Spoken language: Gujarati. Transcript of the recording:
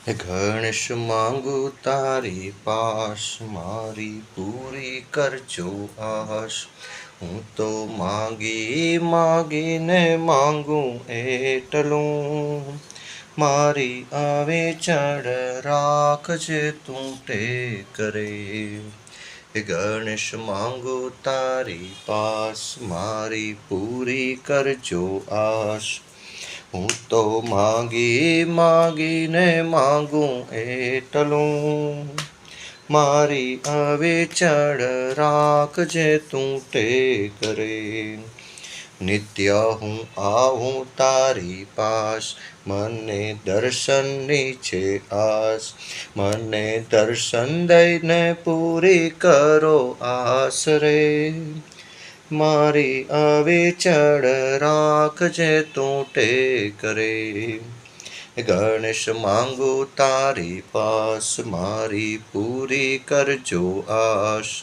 ગણેશ માંગુ તારી પાસ, મારી પૂરી કરજો આશ. હું તો માગીને માંગું એટલું, મારી આવે ચડ રાખજે તું ટેક રે. ગણેશ માંગુ તારી પાસ, મારી પૂરી કરજો આશ. હું તો માગીને માંગું એટલું, મારી આવે ચડ રાખજે તું ટેક રે. નિત્ય હું આવું તારી પાસ, મને દર્શનની છે આસ. મને દર્શન દઈને પૂરી કરો આસ રે. મારી આવે ચડ રાખજે તું ટેક રે. ગણેશ માંગુ તારી પાસ, મારી પૂરી કરજો આશ.